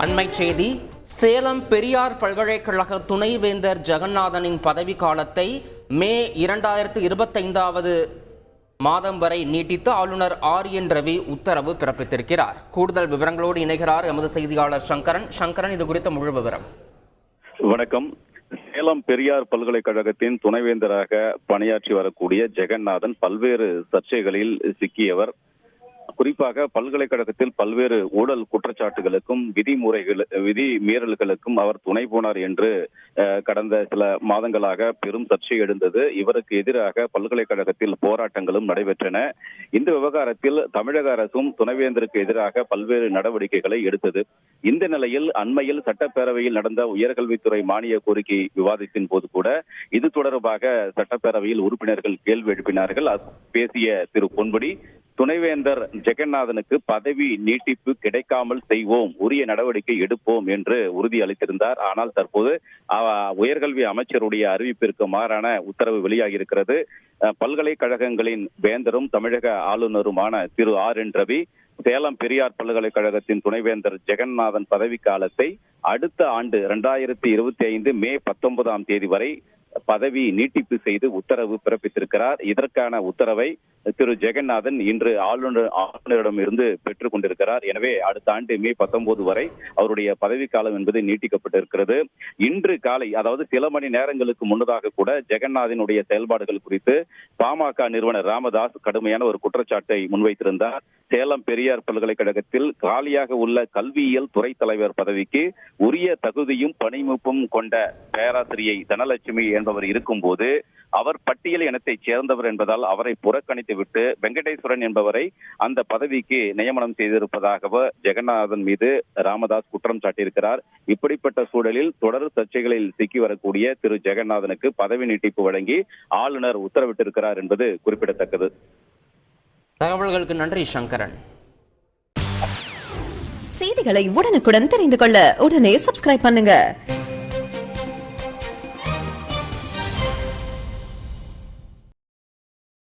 அண்மை செய்தி. சேலம் பெரியார் பல்கலைக்கழக துணைவேந்தர் ஜெகநாதனின் பதவி காலத்தை மே 2025 மாதம் வரை நீட்டித்து ஆளுநர் ஆர்.என். ரவி உத்தரவு பிறப்பித்திருக்கிறார். கூடுதல் விவரங்களோடு இணைகிறார் எமது செய்தியாளர் சங்கரன். இது குறித்த முழு விவரம். வணக்கம். சேலம் பெரியார் பல்கலைக்கழகத்தின் துணைவேந்தராக பணியாற்றி வரக்கூடிய ஜெகநாதன் பல்வேறு சர்ச்சைகளில் சிக்கியவர். குறிப்பாக பல்கலைக்கழகத்தில் பல்வேறு ஊழல் குற்றச்சாட்டுகளுக்கும் விதி மீறல்களுக்கும் அவர் துணை போனார் என்று கடந்த சில மாதங்களாக பெரும் சர்ச்சை எழுந்தது. இவருக்கு எதிராக பல்கலைக்கழகத்தில் போராட்டங்களும் நடைபெற்றன. இந்த விவகாரத்தில் தமிழக அரசும் துணைவேந்தருக்கு எதிராக பல்வேறு நடவடிக்கைகளை எடுத்தது. இந்த நிலையில் அண்மையில் சட்டப்பேரவையில் நடந்த உயர்கல்வித்துறை மானிய கோரிக்கை விவாதத்தின் போது கூட இது தொடர்பாக சட்டப்பேரவையில் உறுப்பினர்கள் கேள்வி எழுப்பினார்கள். பேசிய திரு பொன்முடி, துணைவேந்தர் ஜெகநாதனுக்கு பதவி நீட்டிப்பு கிடைக்காமல் செய்வோம், உரிய நடவடிக்கை எடுப்போம் என்று உறுதி அளித்திருந்தார். ஆனால் தற்போது உயர்கல்வி அமைச்சருடைய அறிவிப்பிற்கு மாறான உத்தரவு வெளியாகி இருக்கிறது. பல்கலைக்கழகங்களின் வேந்தரும் தமிழக ஆளுநருமான திரு ஆர்.என். ரவி சேலம் பெரியார் பல்கலைக்கழகத்தின் துணைவேந்தர் ஜெகநாதன் பதவி காலத்தை அடுத்த ஆண்டு 2025 மே 19 வரை பதவி நீட்டிப்பு செய்து உத்தரவு பிறப்பித்திருக்கிறார். இதற்கான உத்தரவை திரு ஜெகநாதன் இன்று ஆளுநரிடம் இருந்து பெற்றுக் கொண்டிருக்கிறார். எனவே அடுத்த ஆண்டு மே 19 வரை அவருடைய பதவி காலம் என்பது நீட்டிக்கப்பட்டிருக்கிறது. இன்று காலை, அதாவது சில மணி நேரங்களுக்கு முன்னதாக கூட ஜெகநாதனுடைய செயல்பாடுகள் குறித்து பாமக நிறுவனர் ராமதாஸ் கடுமையான ஒரு குற்றச்சாட்டை முன்வைத்திருந்தார். சேலம் பெரியார் பல்கலைக்கழகத்தில் காலியாக உள்ள கல்வியியல் துறை தலைவர் பதவிக்கு உரிய தகுதியும் பணிமுப்பும் கொண்ட பேராசிரியை தனலட்சுமி என்பவர் இருக்கும் போது அவர் பட்டியல் இனத்தைச் சேர்ந்தவர் என்பதால் அவரை புறக்கணித்து விட்டு வெங்கடேஸ்வரன் என்பவரை அந்த பதவிக்கு நியமனம் செய்திருப்பதாக ஜெகநாதன் மீது ராமதாஸ் குற்றம் சாட்டியிருக்கிறார். இப்படிப்பட்ட சூழலில் தொடர் சர்ச்சைகளில் சிக்கி வரக்கூடிய திரு ஜெகநாதனுக்கு பதவி நீட்டிப்பு வழங்கி ஆளுநர் உத்தரவிட்டிருக்கிறார் என்பது குறிப்பிடத்தக்கது. தகவல்களுக்கு நன்றி சங்கரன். செய்திகளை உடனுக்குடன் தெரிந்து கொள்ள உடனே சப்ஸ்கிரைப் பண்ணுங்க.